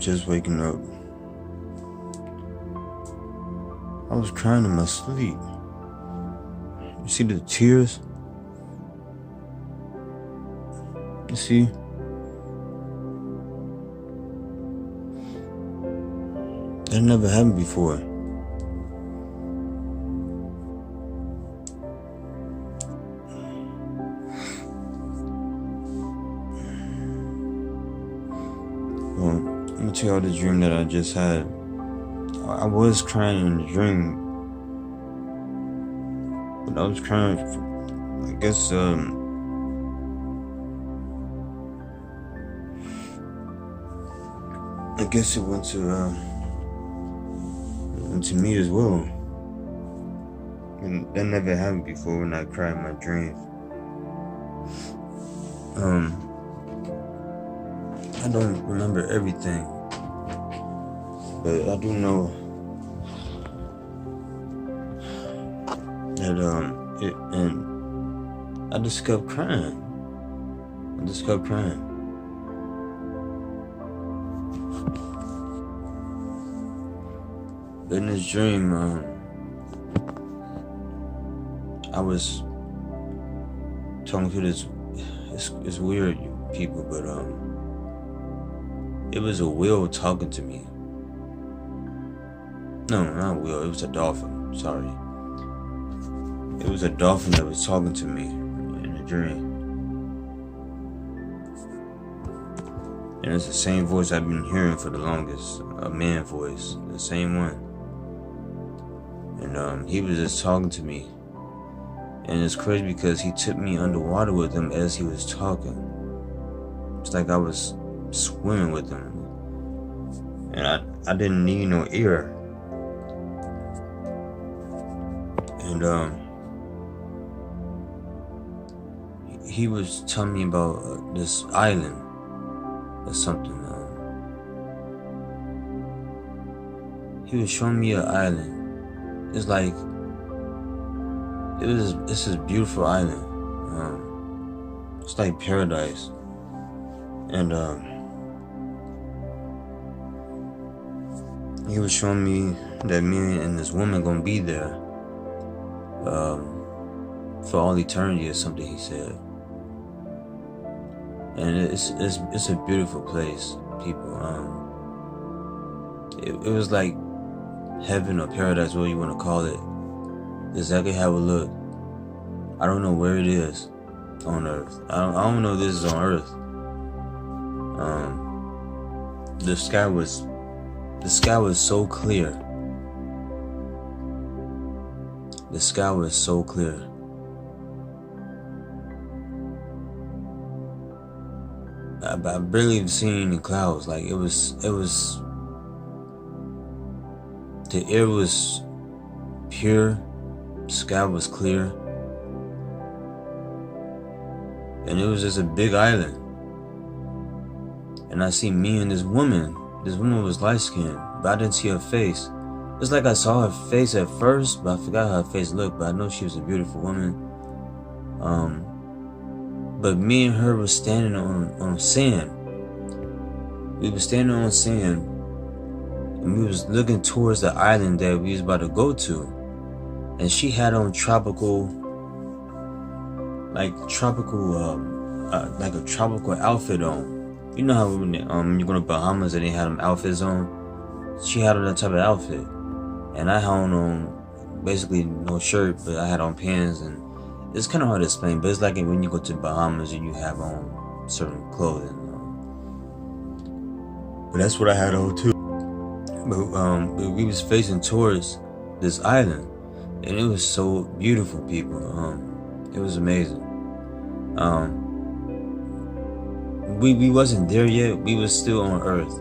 just waking up. I was crying in my sleep. You see the tears? You see? That never happened before. Well, I'm gonna tell y'all the dream that I just had. I was crying in the dream, but I was crying for, I guess, it went to me as well. And that never happened before when I cried in my dreams. I don't remember everything, but I do know that and I just kept crying. In this dream, I was talking to this. It's weird, people, but it was a whale talking to me. No, not a whale. It was a dolphin. Sorry. It was a dolphin that was talking to me in a dream. And it's the same voice I've been hearing for the longest. A man voice. The same one. And he was just talking to me. And it's crazy because he took me underwater with him as he was talking. It's like I was swimming with him. And I didn't need no ear. And he was telling me about this island or something. He was showing me an island. It's like it's this beautiful island. It's like paradise. And he was showing me that me and this woman gonna be there for all eternity or something, he said. And it's a beautiful place, people. It was like heaven or paradise, whatever you want to call it. Exactly how it looked. I don't know where it is on Earth. I don't know if this is on Earth. The sky was so clear. The sky was so clear. I barely seen any clouds. Like it was. The air was pure. The sky was clear. And it was just a big island. And I see me and this woman. This woman was light-skinned, but I didn't see her face. It's like I saw her face at first, but I forgot how her face looked. But I know she was a beautiful woman. But me and her was standing on sand. We were standing on sand, and we was looking towards the island that we was about to go to. And she had on tropical outfit on. You know how when you go to Bahamas and they had them outfits on? She had on that type of outfit. And I had on basically no shirt, but I had on pants, and it's kind of hard to explain, but it's like when you go to Bahamas and you have on certain clothing. But that's what I had on too. But we was facing towards this island, and it was so beautiful, people. It was amazing. We wasn't there yet. We was still on Earth.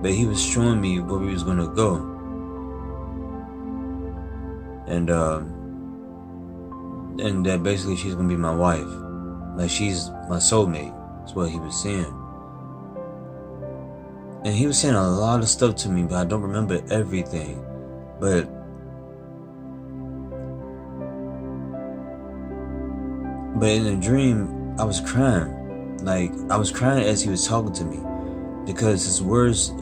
But he was showing me where we was gonna go. And that basically she's gonna be my wife. Like she's my soulmate. That's what he was saying. And he was saying a lot of stuff to me, but I don't remember everything. But in the dream, I was crying. Like, I was crying as he was talking to me. because his words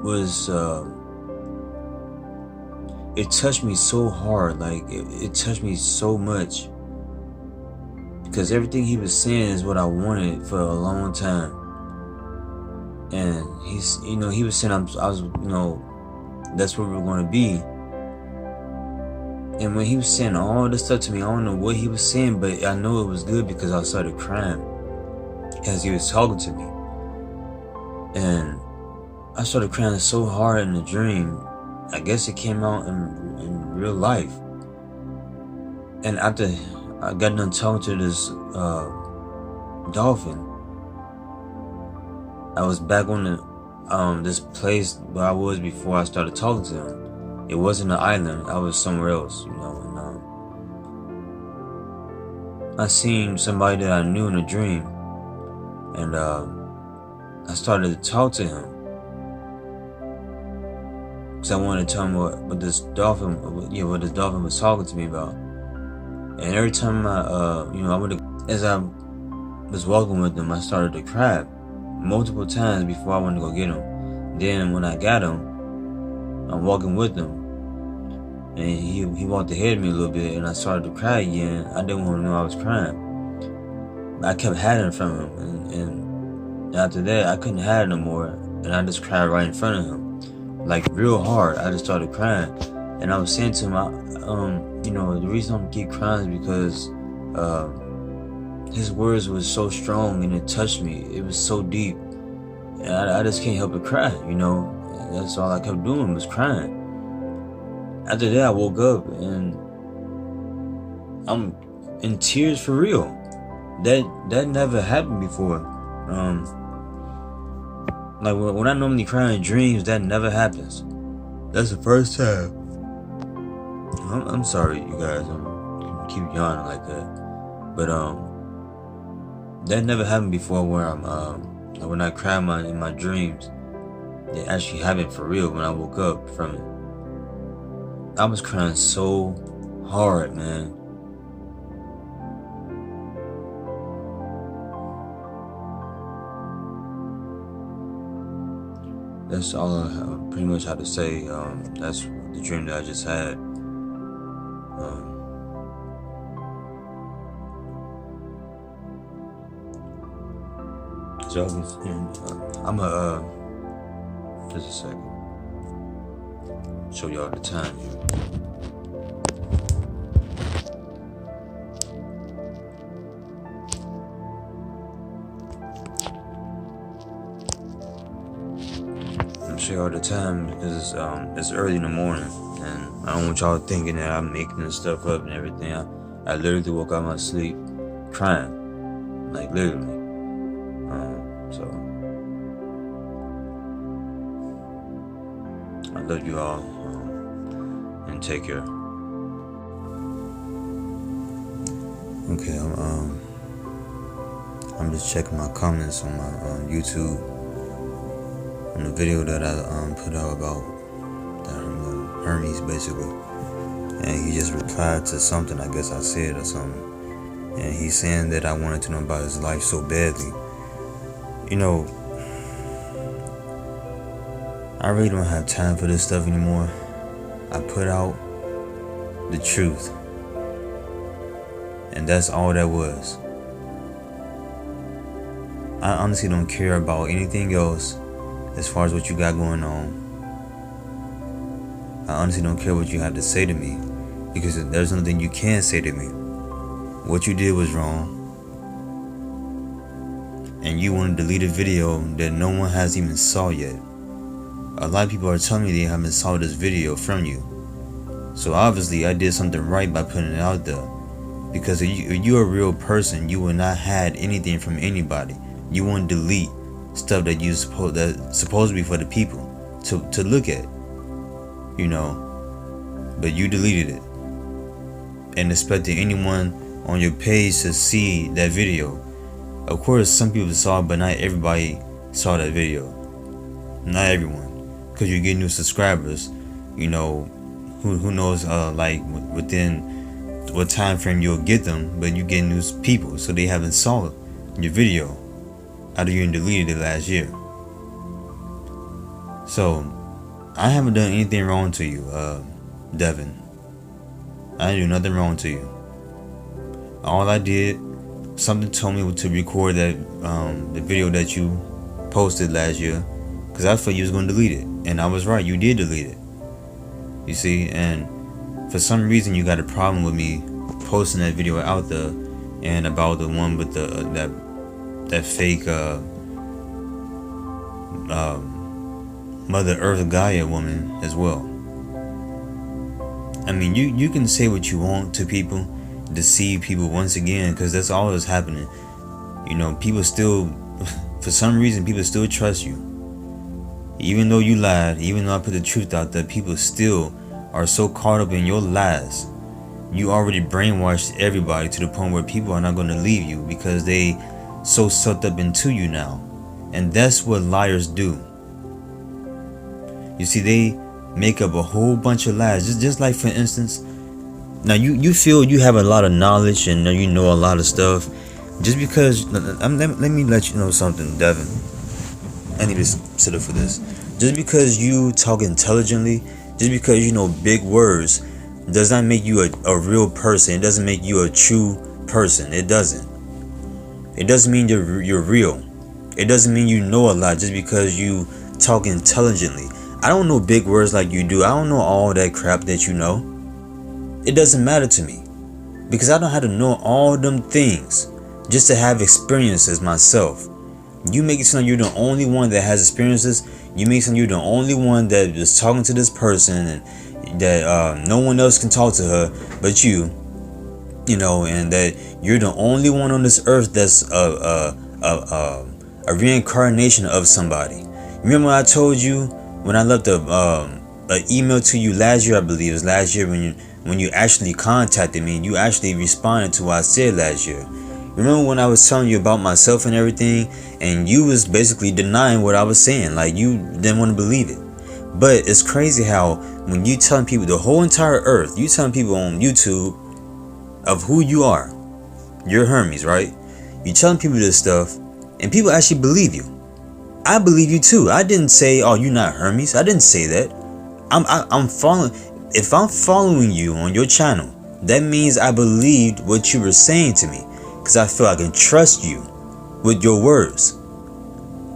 was it touched me so hard. Like it touched me so much, because everything he was saying is what I wanted for a long time. And he was saying I was, that's where we're going to be. And when he was saying all this stuff to me, I don't know what he was saying, but I know it was good, because I started crying as he was talking to me. And I started crying so hard in the dream. I guess it came out in real life. And after I got done talking to this dolphin, I was back on the this place where I was before I started talking to him. It wasn't an island. I was somewhere else, and I seen somebody that I knew in a dream, and I started to talk to him, because I wanted to tell him what this dolphin was talking to me about. And every time as I was walking with him, I started to cry multiple times before I went to go get him. Then when I got him, I'm walking with him, and he walked ahead of me a little bit, and I started to cry again. I didn't want to know I was crying. I kept hiding from him, and after that, I couldn't hide no more, and I just cried right in front of him, like real hard. I just started crying, and I was saying to him, the reason I'm keep crying is because his words was so strong, and it touched me. It was so deep, and I just can't help but cry, That's all I kept doing was crying. After that, I woke up and I'm in tears for real. That never happened before. Like when I normally cry in dreams, that never happens. That's the first time. I'm sorry, you guys. I keep yawning like that, but that never happened before. Where when I cry in my dreams, it actually happened for real when I woke up from it. I was crying so hard, man. That's all I pretty much had to say. That's the dream that I just had. So just a second. Show y'all the time here. I'm show y'all the time because it's early in the morning, and I don't want y'all thinking that I'm making this stuff up and everything. I literally woke out of my sleep crying, like literally. So I love you all, and take care. Okay, I'm just checking my comments on my YouTube on the video that I put out about Hermes, basically, and he just replied to something I guess I said or something, and he's saying that I wanted to know about his life so badly. I really don't have time for this stuff anymore. I put out the truth, and that's all that was. I honestly don't care about anything else as far as what you got going on. I honestly don't care what you have to say to me, because there's nothing you can say to me. What you did was wrong, and you want to delete a video that no one has even saw yet. A lot of people are telling me they haven't saw this video from you. So obviously I did something right by putting it out there. Because if you're a real person, you will not hide anything from anybody. You won't delete stuff that that's supposed to be for the people to look at. But you deleted it and expected anyone on your page to see that video. Of course, some people saw it, but not everybody saw that video. Not everyone. Because you get new subscribers, who knows, like within what time frame you'll get them, but you get new people, so they haven't saw your video after you deleted it last year. So I haven't done anything wrong to you, Devin. I didn't do nothing wrong to you. All I did, something told me to record that the video that you posted last year, because I thought you was gonna delete it, and I was right. You did delete it. You see, and for some reason you got a problem with me posting that video out there, and about the one with the that fake Mother Earth Gaia woman as well. I mean, you can say what you want to people, deceive people once again, because that's all that's happening. You know, people still, for some reason, people still trust you. Even though you lied, even though I put the truth out there, people still are so caught up in your lies. You already brainwashed everybody to the point where people are not going to leave you because they so sucked up into you now. And that's what liars do. You see, they make up a whole bunch of lies. Just like, for instance, now you feel you have a lot of knowledge and you know a lot of stuff. Just because, let me let you know something, Devin. I need to sit up for this. Just because you talk intelligently, just because you know big words, does not make you a real person. It doesn't make you a true person. It doesn't. It doesn't mean you're real. It doesn't mean you know a lot just because you talk intelligently. I don't know big words like you do. I don't know all that crap that you know. It doesn't matter to me, because I don't have to know all them things just to have experiences myself. You make it sound you're the only one that has experiences. You make it sound you're the only one that is talking to this person and that no one else can talk to her but you. You know, and that you're the only one on this earth that's a reincarnation of somebody. Remember when I told you when I left an email to you last year? I believe it was last year when you actually contacted me and you actually responded to what I said last year. Remember when I was telling you about myself and everything, and you was basically denying what I was saying, like you didn't want to believe it. But it's crazy how when you telling people, the whole entire earth, you telling people on YouTube of who you are, you're Hermes, right? You telling people this stuff and people actually believe you. I believe you too. I didn't say, oh, you're not Hermes. I didn't say that. I'm following. If I'm following you on your channel, that means I believed what you were saying to me, because I feel I can trust you with your words.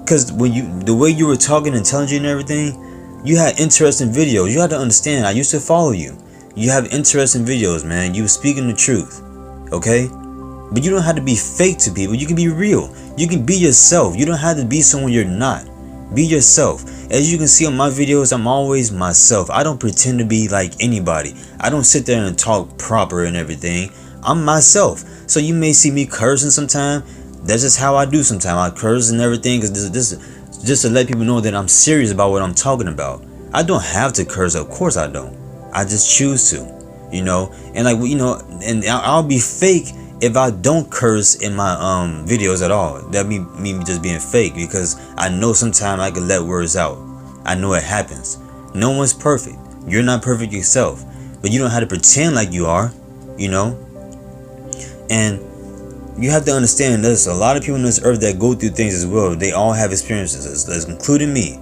Because the way you were talking intelligent and everything, you had interesting videos. You had to understand, I used to follow you. You have interesting videos, man. You were speaking the truth, okay? But you don't have to be fake to people. You can be real. You can be yourself. You don't have to be someone you're not. Be yourself. As you can see on my videos, I'm always myself. I don't pretend to be like anybody. I don't sit there and talk proper and everything. I'm myself. So you may see me cursing sometime. That's just how I do sometimes. I curse and everything because this just to let people know that I'm serious about what I'm talking about. I don't have to curse. Of course I don't. I just choose to, you know. And like, you know, and I'll be fake if I don't curse in my videos at all. That me just being fake, because I know sometimes I can let words out. I know it happens. No one's perfect. You're not perfect yourself, but you don't have to pretend like you are, you know. And you have to understand there's a lot of people on this earth that go through things as well. They all have experiences, including me.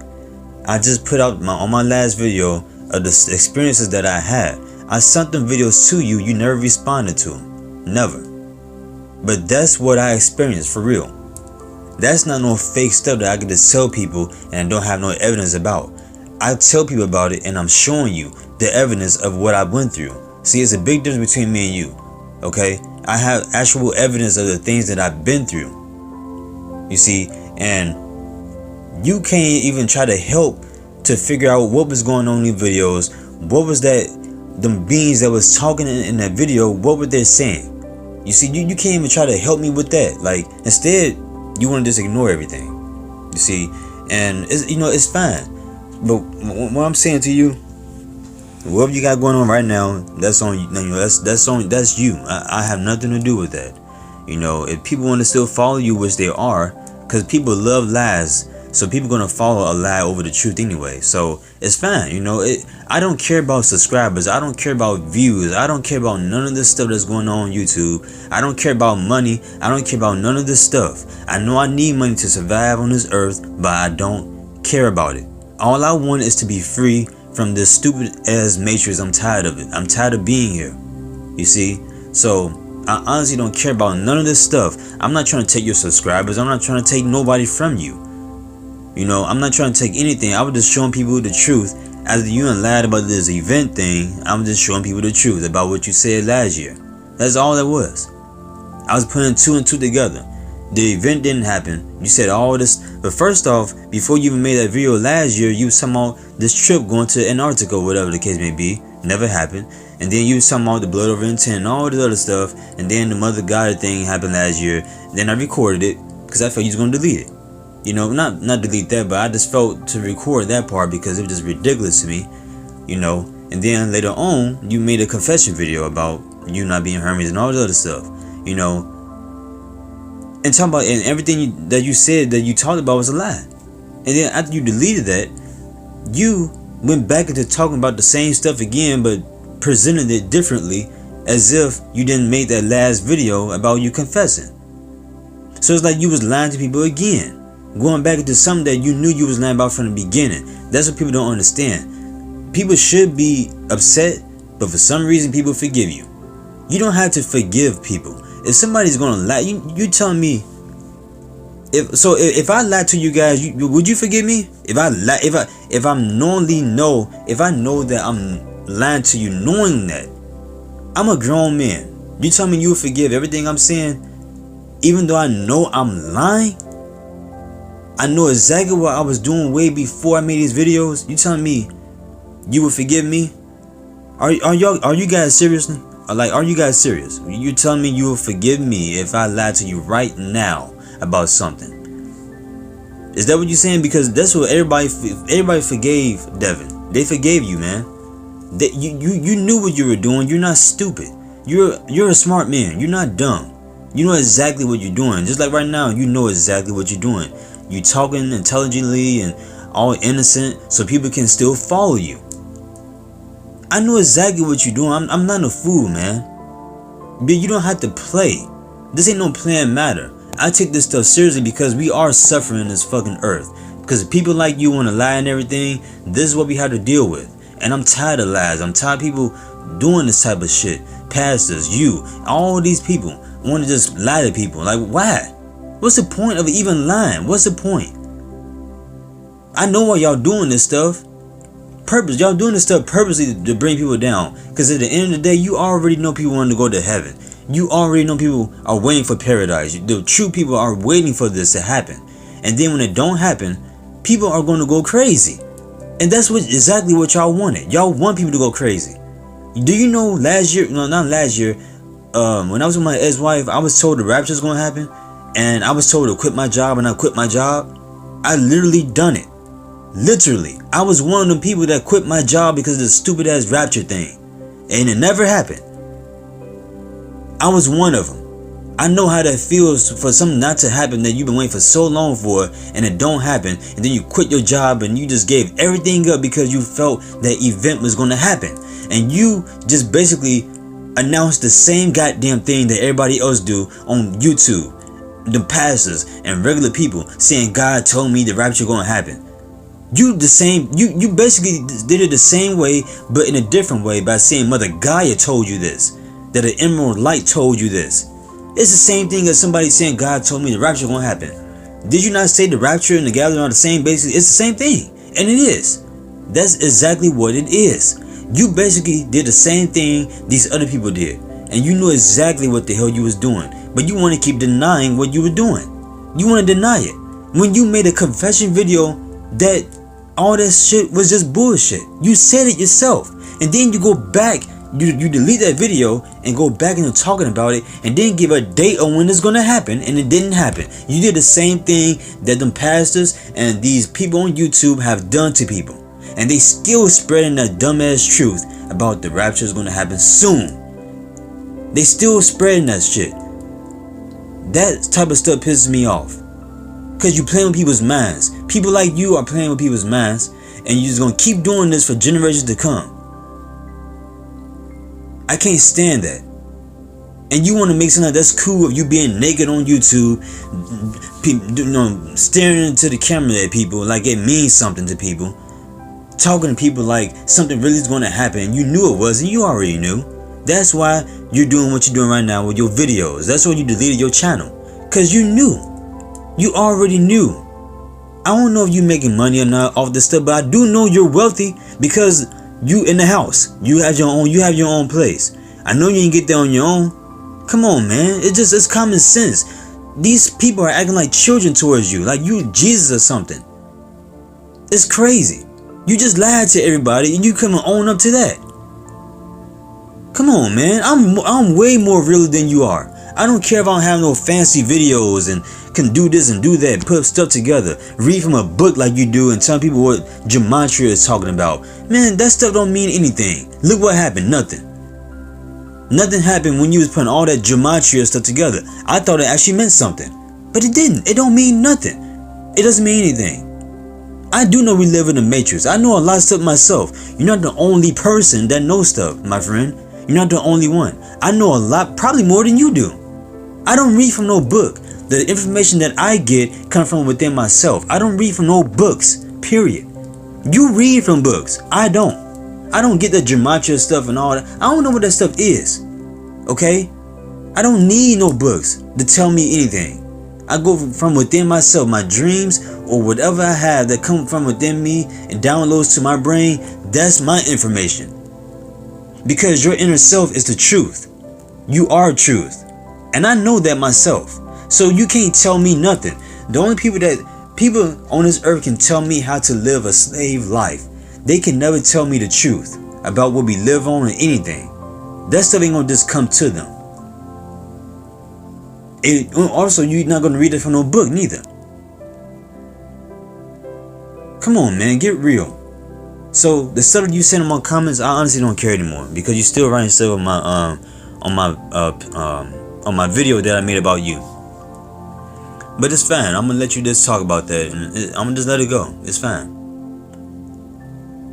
I just put out on my last video of the experiences that I had. I sent them videos to you. You never responded to them. Never. But that's what I experienced for real. That's not no fake stuff that I can just tell people and don't have no evidence about. I tell people about it and I'm showing you the evidence of what I went through. See, it's a big difference between me and you. Okay? I have actual evidence of the things that I've been through. You see, and you can't even try to help to figure out what was going on in the videos. What was that, them beings that was talking in that video, what were they saying? You see, you can't even try to help me with that. Like, instead, you want to just ignore everything. You see, and it's, you know, it's fine. But what I'm saying to you, whatever you got going on right now, that's on you. You know, that's you. I have nothing to do with that. You know, if people want to still follow you, which they are, because people love lies. So people gonna follow a lie over the truth anyway. So it's fine, you know. I don't care about subscribers. I don't care about views. I don't care about none of this stuff that's going on YouTube. I don't care about money. I don't care about none of this stuff. I know I need money to survive on this earth, but I don't care about it. All I want is to be free from this stupid ass matrix. I'm tired of it. I'm tired of being here. You see? So I honestly don't care about none of this stuff. I'm not trying to take your subscribers. I'm not trying to take nobody from you. You know, I'm not trying to take anything. I was just showing people the truth. As you and lied about this event thing, I'm just showing people the truth about what you said last year. That's all that was. I was putting 2 and 2 together. The event didn't happen. You said all this. But first off, before you even made that video last year, you was talking about this trip going to Antarctica, whatever the case may be. Never happened. And then you was talking about the blood over intent and all this other stuff. And then the Mother God thing happened last year. Then I recorded it because I felt you was going to delete it. You know, not delete that, but I just felt to record that part because it was just ridiculous to me, you know. And then later on, you made a confession video about you not being Hermes and all this other stuff, you know. And talking about, and everything that you said that you talked about was a lie. And then after you deleted that, you went back into talking about the same stuff again, but presented it differently, as if you didn't make that last video about you confessing. So it's like you was lying to people again. Going back into something that you knew you was lying about from the beginning. That's what people don't understand. People should be upset, but for some reason people forgive you. You don't have to forgive people. If somebody's gonna lie, you telling me. If I lie to you guys, would you forgive me? If I lie, if I know that I'm lying to you, knowing that I'm a grown man, you tell me you will forgive everything I'm saying, even though I know I'm lying. I know exactly what I was doing way before I made these videos. You telling me you would forgive me? Are you guys seriously? Are you guys serious? You telling me you will forgive me if I lied to you right now about something? Is that what you're saying? Because that's what everybody forgave Devin. They forgave you, man. You knew what you were doing. You're not stupid. You're a smart man. You're not dumb. You know exactly what you're doing. Just like right now, you know exactly what you're doing. You talking intelligently and all innocent so people can still follow you. I know exactly what you're doing. I'm not a fool, man. But you don't have to play. This ain't no playing matter. I take this stuff seriously because we are suffering this fucking earth. Because people like you want to lie and everything. This is what we have to deal with. And I'm tired of lies. I'm tired of people doing this type of shit. Pastors, you, all these people want to just lie to people. Like, why? What's the point of even lying? What's the point? I know why y'all doing this stuff. Y'all doing this stuff purposely to bring people down. Because at the end of the day, you already know people want to go to heaven. You already know people are waiting for paradise. The true people are waiting for this to happen. And then when it don't happen, people are going to go crazy. And that's exactly what y'all wanted. Y'all want people to go crazy. Do you know last year, no, not last year, when I was with my ex-wife, I was told the rapture is going to happen. And I was told to quit my job, and I quit my job. I literally done it. Literally. I was one of them people that quit my job because of the stupid ass rapture thing. And it never happened. I was one of them. I know how that feels for something not to happen that you've been waiting for so long for, and it don't happen. And then you quit your job and you just gave everything up because you felt that event was going to happen. And you just basically announced the same goddamn thing that everybody else do on YouTube. The pastors and regular people saying God told me the rapture gonna happen. You basically did it the same way, but in a different way by saying Mother Gaia told you this, that an emerald light told you this. It's the same thing as somebody saying God told me the rapture gonna happen. Did you not say the rapture and the gathering are the same? Basically, it's the same thing, and it is. That's exactly what it is. You basically did the same thing these other people did, and you knew exactly what the hell you was doing. But you want to keep denying what you were doing. You want to deny it. When you made a confession video that all that shit was just bullshit. You said it yourself. And then you go back, you delete that video and go back into talking about it and then give a date on when it's going to happen, and it didn't happen. You did the same thing that them pastors and these people on YouTube have done to people. And they still spreading that dumbass truth about the rapture is going to happen soon. They still spreading that shit. That type of stuff pisses me off. Because you playing with people's minds. People like you are playing with people's minds, and you're just gonna keep doing this for generations to come. I can't stand that. And you want to make something that's cool of you being naked on YouTube, staring into the camera at people like it means something to people, talking to people like something really is going to happen. You knew it was, and you already knew. That's why you're doing what you're doing right now with your videos. That's why you deleted your channel, because you knew. You already knew. I don't know if you're making money or not off this stuff, but I do know you're wealthy because you in the house. You have your own place. I know you didn't get there on your own. Come on, man. It's common sense. These people are acting like children towards you, like you Jesus or something. It's crazy. You just lied to everybody and you come and own up to that. Come on, man. I'm way more real than you are. I don't care if I don't have no fancy videos and can do this and do that, put stuff together, read from a book like you do and tell people what gematria is talking about. Man, that stuff don't mean anything. Look what happened. Nothing. Nothing happened when you was putting all that gematria stuff together. I thought it actually meant something, but it didn't. It don't mean nothing. It doesn't mean anything. I do know we live in a matrix. I know a lot of stuff myself. You're not the only person that knows stuff, my friend. You're not the only one. I know a lot, probably more than you do. I don't read from no book. The information that I get comes from within myself. I don't read from no books, period. You read from books. I don't. I don't get the gematria stuff and all that. I don't know what that stuff is. Okay? I don't need no books to tell me anything. I go from within myself, my dreams or whatever I have that come from within me and downloads to my brain. That's my information. Because your inner self is the truth. You are truth. And I know that myself. So you can't tell me nothing. The only people on this earth can tell me how to live a slave life. They can never tell me the truth about what we live on or anything. That stuff ain't gonna just come to them. Also, you're not gonna read it from no book neither. Come on, man, get real. So the stuff that you send in my comments, I honestly don't care anymore because you're still writing stuff on my video that I made about you. But it's fine. I'm gonna let you just talk about that, and I'm gonna just let it go. It's fine.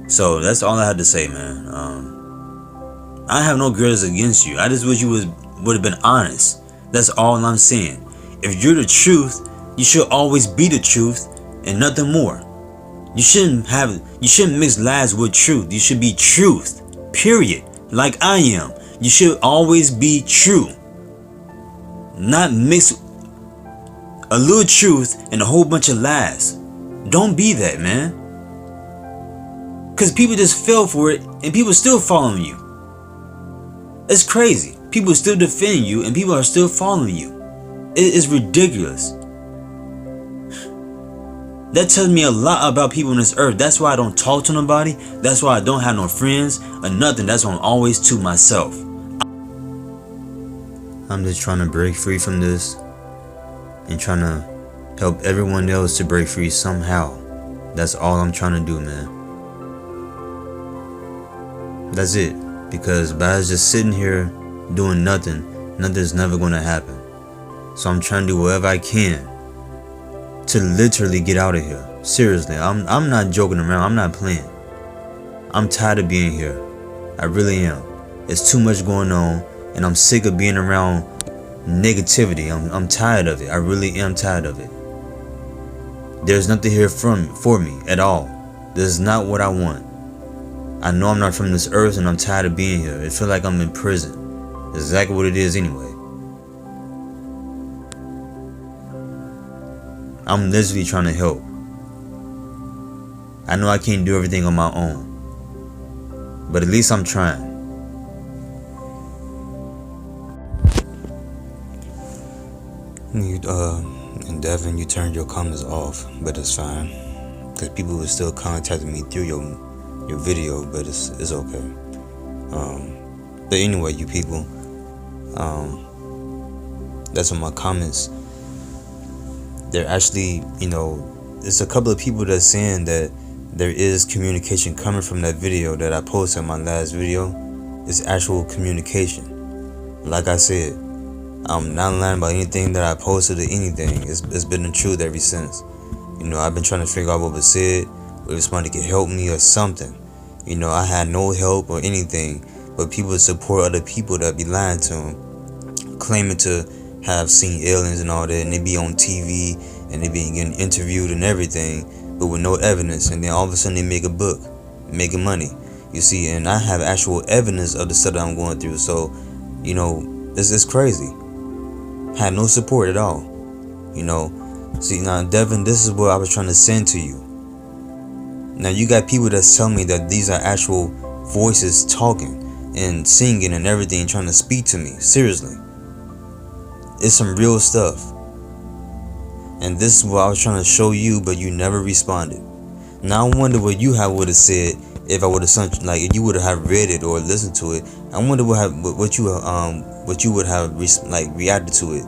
So that's all I had to say, man. I have no grudges against you. I just wish you would have been honest. That's all I'm saying. If you're the truth, you should always be the truth and nothing more. You shouldn't mix lies with truth. You should be truth, period. Like I am. You should always be true. Not mix a little truth and a whole bunch of lies. Don't be that, man. Because people just fell for it and people still following you. It's crazy. People still defending you and people are still following you. It is ridiculous. That tells me a lot about people on this earth. That's why I don't talk to nobody. That's why I don't have no friends or nothing. That's why I'm always to myself. I'm just trying to break free from this and trying to help everyone else to break free somehow. That's all I'm trying to do, man. That's it. Because by just sitting here doing nothing's never going to happen. So I'm trying to do whatever I can to literally get out of here. Seriously, I'm not joking around. I'm not playing. I'm tired of being here. I really am. It's too much going on, and I'm sick of being around negativity. I'm tired of it. I really am tired of it. There's nothing here for me at all. This is not what I want. I know I'm not from this earth, and I'm tired of being here. It feels like I'm in prison. That's exactly what it is anyway. I'm literally trying to help. I know I can't do everything on my own, but at least I'm trying. And Devin, you turned your comments off, but it's fine, because people will still contact me through your video, but it's okay. But anyway, you people, that's what my comments. They're actually, there's a couple of people that's saying that there is communication coming from that video that I posted in my last video. It's actual communication. Like I said, I'm not lying about anything that I posted or anything. It's been the truth ever since. I've been trying to figure out what was said, whether somebody could help me or something. I had no help or anything, but people support other people that be lying to them, claiming to have seen aliens and all that, and they be on TV and they be getting interviewed and everything, but with no evidence, and then all of a sudden they make a book, making money. You see, and I have actual evidence of the stuff that I'm going through, so it's crazy. Had no support at all. See, now Devin, this is what I was trying to send to you. Now you got people that's telling me that these are actual voices talking and singing and everything, trying to speak to me. Seriously, it's some real stuff. And this is what I was trying to show you, but you never responded. Now I wonder what you would have said if I would have if you would have read it or listened to it. I wonder what you would have reacted to it.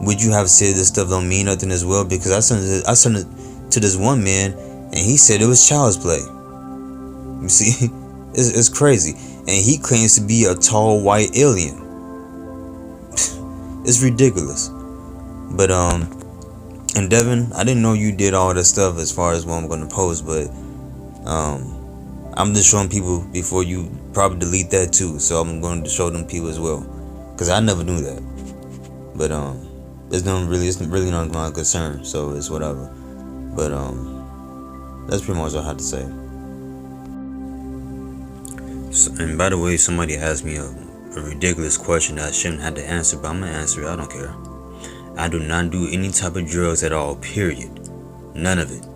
Would you have said this stuff don't mean nothing as well? Because I sent it to this one man, and he said it was child's play. You see, it's crazy, and he claims to be a tall white alien. It's ridiculous. But and Devin, I didn't know you did all that stuff as far as what I'm gonna post, but I'm just showing people before you probably delete that too. So I'm going to show them people as well, because I never knew that. But it's really not my concern, so it's whatever. But that's pretty much all I had to say. So, and by the way, somebody asked me a ridiculous question that I shouldn't have to answer, but I'm gonna answer it. I don't care. I do not do any type of drugs at all, period. None of it.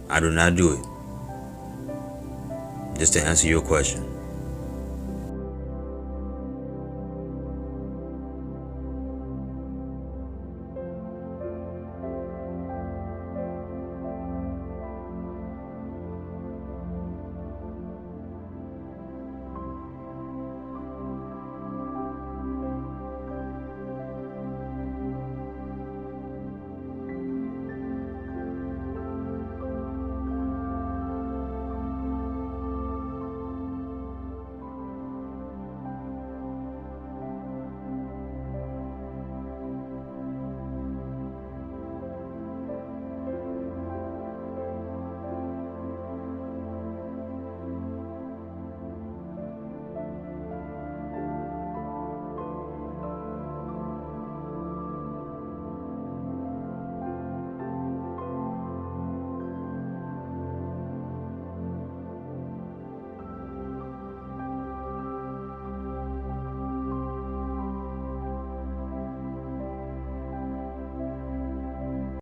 I do not do it. Just to answer your question.